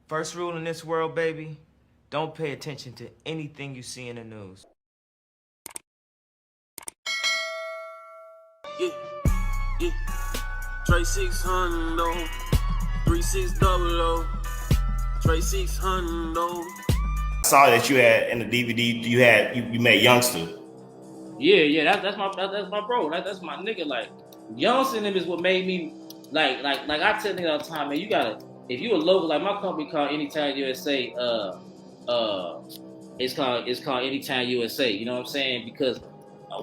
First rule in this world, baby, don't pay attention to anything you see in the news. Yeah, yeah. Trey 600, oh. 3600, Trey 600, oh. I saw that you had in the DVD. You made Youngster. Yeah. That's my bro. That's my nigga. Like Yungstar and them is what made me like I tell niggas all the time, man. You gotta if you a local like my company called Anytime USA. It's called Anytime USA. You know what I'm saying? Because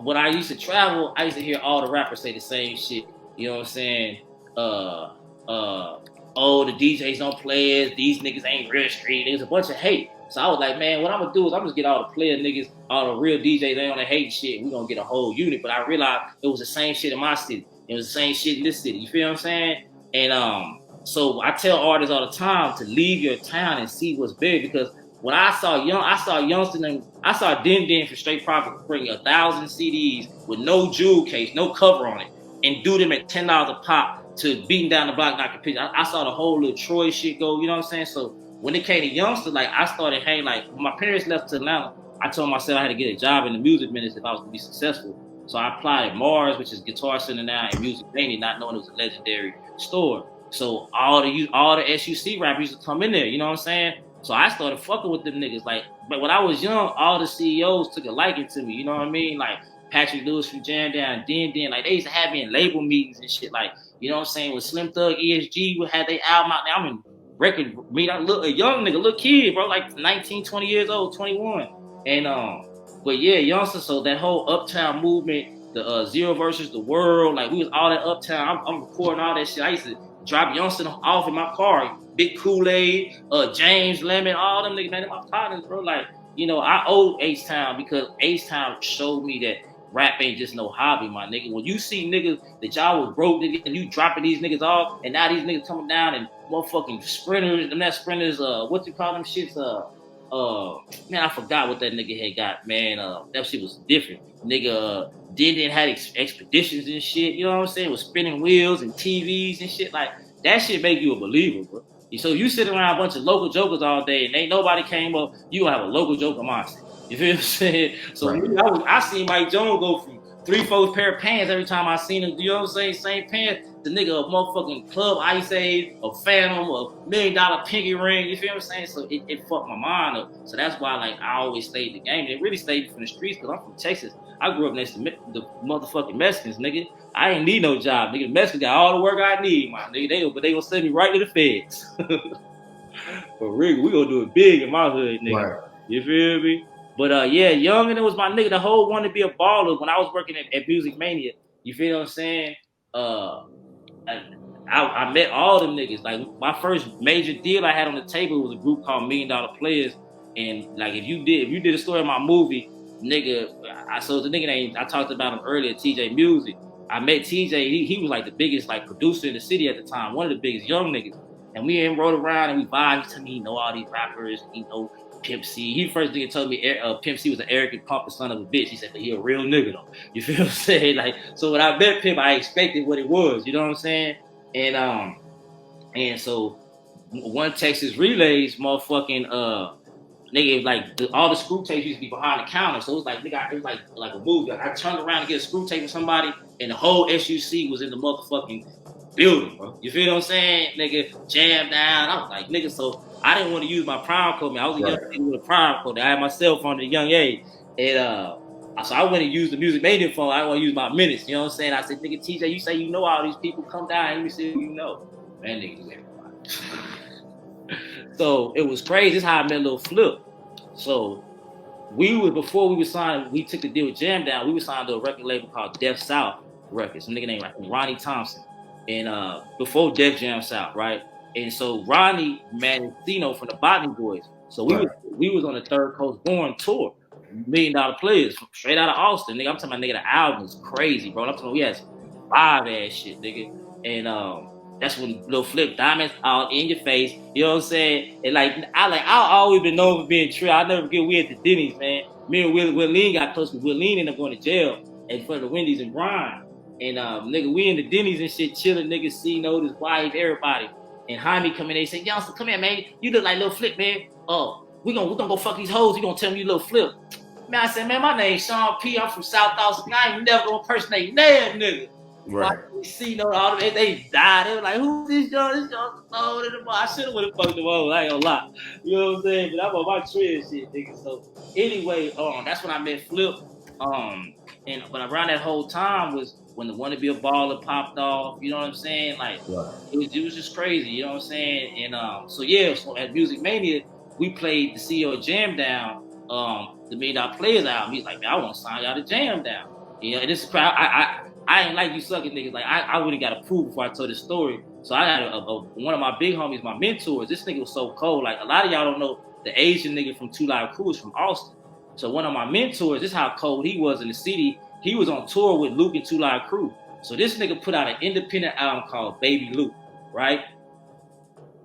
when I used to travel, I used to hear all the rappers say the same shit. You know what I'm saying? Uh, oh, the DJs don't play it. These niggas ain't real street. There's a bunch of hate. So I was like, man, what I'm gonna do is I'm just get all the player niggas, all the real DJs, they on the hate shit. We gonna get a whole unit. But I realized it was the same shit in my city. It was the same shit in this city. You feel what I'm saying? And so I tell artists all the time to leave your town and see what's big because when I saw Yungstar and I saw Den for Straight Profit bring 1,000 CDs with no jewel case, no cover on it, and do them at $10 a pop to beating down the block knocking pictures. I saw the whole little Troy shit go, you know what I'm saying? So when it came to Yungstar, like I started hanging like when my parents left to Atlanta, I told myself I had to get a job in the music business if I was gonna be successful. So I applied at Mars, which is Guitar Center now, and Music Mania, not knowing it was a legendary store. So all the SUC rappers used to come in there, you know what I'm saying? So I started fucking with them niggas. Like, but when I was young, all the CEOs took a liking to me, you know what I mean? Like Patrick Lewis from Jam Down, Den, like they used to have me in label meetings and shit. Like, you know what I'm saying? With Slim Thug, ESG, we had their album out there. I'm in record meet. I look a young nigga, little kid, bro, like 19, 20 years old, 21. And but yeah, Yungstar, so that whole uptown movement, the Zero versus the World, like we was all that uptown. I'm recording all that shit. I used to drop Yungstar off in my car. Big Kool-Aid, James Lemon, all them niggas, man, my partners, bro. Like, you know, I owe H-Town because H-Town showed me that rap ain't just no hobby, my nigga. When you see niggas that y'all was broke, nigga, and you dropping these niggas off, and now these niggas coming down and motherfucking sprinters, and that sprinters, what you call them shits, man, I forgot what that nigga had got, man. That shit was different. Nigga, didn't had expeditions and shit, you know what I'm saying? With spinning wheels and TVs and shit. Like, that shit make you a believer, bro. So you sit around a bunch of local jokers all day and ain't nobody came up, you gonna have a local joker monster. You feel what I'm saying? So right. I seen Mike Jones go from 3-4 pair of pants every time I seen him, you know what I'm saying? Same pants, the nigga a motherfucking Club Ice Age, a Phantom, a $1 million pinky ring, you feel what I'm saying? So it fucked my mind up. So that's why like I always stayed the game. It really stayed from the streets because I'm from Texas. I grew up next to the motherfucking Mexicans, nigga. I ain't need no job, nigga. The Mexicans got all the work I need, my nigga. But they gonna send me right to the feds. For real, we gonna do it big in my hood, nigga. Right. You feel me? But yeah, Young and it was my nigga. The whole wanted to be a baller when I was working at Music Mania. You feel what I'm saying? I met all them niggas. Like my first major deal I had on the table was a group called $1 Million Players. And like if you did a story of my movie, nigga, so the nigga named I talked about him earlier, TJ Music. I met TJ. He was like the biggest like producer in the city at the time, one of the biggest young niggas. And we rode around and we vibed. He told me he know all these rappers. He know Pimp C. He first nigga told me Pimp C was an arrogant pump son of a bitch. He said, but he a real nigga though. You feel what I'm saying? Like, so when I met Pimp, I expected what it was. You know what I'm saying? And so one Texas Relays, motherfucking nigga, like all the screw tapes used to be behind the counter. So it was like, nigga, it was like a movie. Like, I turned around to get a screw tape with somebody, and the whole SUC was in the motherfucking building, bro. You feel what I'm saying? Nigga, jammed down. I was like, nigga, so I didn't want to use my prime code, man. I was a young nigga with a prime code. I had my cell phone at a young age. And so I went and used the Music Mania phone. I didn't want to use my minutes. You know what I'm saying? I said, nigga, TJ, you say you know all these people. Come down. Let me see who you know. Man, nigga, everybody. So it was crazy. This is how I met Lil Flip. So before we were signed, we took the deal with Jam Down. We were signed to a record label called Def South Records. Some nigga named like Ronnie Thompson. And before Def Jam South, right? And so Ronnie managed Cino from the Botany Boys. So we was on the Third Coast Born tour. $1 Million Players straight out of Austin. Nigga, I'm talking about nigga, the album was crazy, bro. I'm talking about we had some live ass shit, nigga. And that's when Lil Flip diamonds all in your face. You know what I'm saying? And I always been known for being true. I'll never forget we at the Denny's, man. Me and Willeen got close because Willeen ended up going to jail in front of the Wendy's and Brian. And nigga, we in the Denny's and shit chilling, nigga, Cino, his wife, everybody. And Jaime come in there and say, Yungstar, come here, man. You look like Lil Flip, man. Oh, we gonna go fuck these hoes. You gonna tell me you Lil Flip. Man, I said, man, my name's Sean P. I'm from South Austin. I ain't never gonna impersonate that nigga. Right. You see, all they died. They were like, who's this young? This young old in the bar. I should have would have fucked them over. I ain't gonna lie. You know what I'm saying? But I'm on my trend shit, nigga. So anyway, that's when I met Flip. But around that whole time was when the Wanna Be a Baller popped off. You know what I'm saying? Like it was just crazy. You know what I'm saying? And so at Music Mania, we played the CEO Jam Down, the $1 Million Players album. He's like, man, I want to sign y'all to Jam Down. You know, and this is crowd. I ain't like you sucking niggas. Like I really got to prove before I told this story. So I got one of my big homies, my mentors. This nigga was so cold. Like a lot of y'all don't know, the Asian nigga from 2 Live Crew is from Austin. So one of my mentors, this is how cold he was in the city. He was on tour with Luke and 2 Live Crew. So this nigga put out an independent album called Baby Luke, right?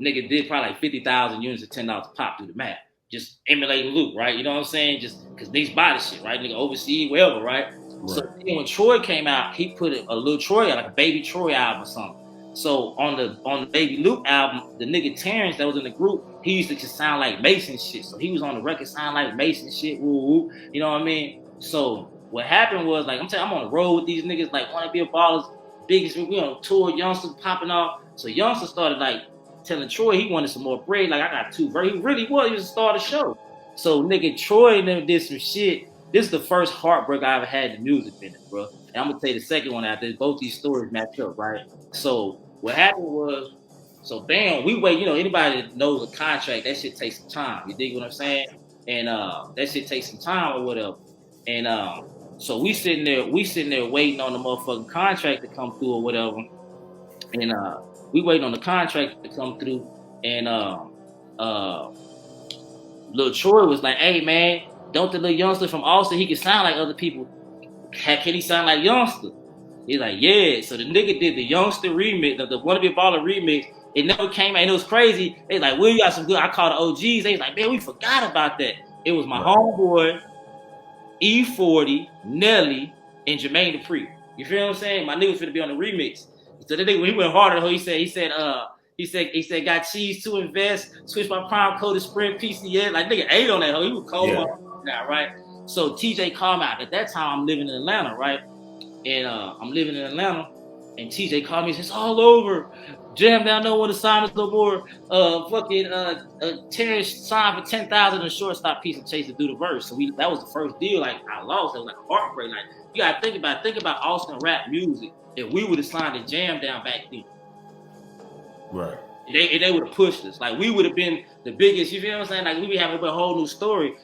Nigga did probably like 50,000 units at $10 a pop through the math. Just emulating Luke, right? You know what I'm saying? Just because niggas buy this shit, right? Nigga overseas, wherever, right? So when Troy came out, he put a little Troy out, like a Baby Troy album or something. So on the Baby Luke album, the nigga Terrence that was in the group, he used to just sound like Mason shit. So he was on the record sound like Mason shit, woo woo. You know what I mean? So what happened was, like, I'm on the road with these niggas, like Wanna Be a Baller's biggest, we on tour, Yungstar popping off. So Yungstar started like telling Troy he wanted some more bread. Like, I got 2 verses. He really was. He was to start a show. So nigga Troy and them did some shit. This is the first heartbreak I ever had in the music business, bro. And I'm gonna tell you the second one after both these stories match up, right? So what happened was, so bam, we wait. You know, anybody that knows a contract, that shit takes some time. You dig what I'm saying? And that shit takes some time or whatever. And so we sitting there waiting on the motherfucking contract to come through or whatever. And we waiting on the contract to come through. And Lil Troy was like, hey man, don't the little youngster from Austin, he can sound like other people. Can he sound like Yungstar? He's like, yeah. So the nigga did the Yungstar remix, the Wanna Be a Baller remix. It never came out, and it was crazy. They like, well, you got some good. I called the OGs. They was like, man, we forgot about that. It was my homeboy, E40, Nelly, and Jermaine Dupri. You feel what I'm saying? My nigga was finna be on the remix. So the nigga, when he went harder, he said, got cheese to invest, switch my prime code to Sprint PCS. Like, nigga ate on that hoe. He was cold now, right? So TJ called me out. At that time, I'm living in Atlanta, right? And I'm living in Atlanta, and TJ called me and says, it's all over. Jam Down don't want to sign us no more. Terrence signed for 10,000 a shortstop piece and Chase to do the verse. So that was the first deal. Like, I lost. It was like a heartbreak. Like, you gotta think about Austin rap music. If we would have signed a Jam Down back then, right? They would have pushed us. Like, we would have been the biggest. You feel what I'm saying? Like, we would have a whole new story.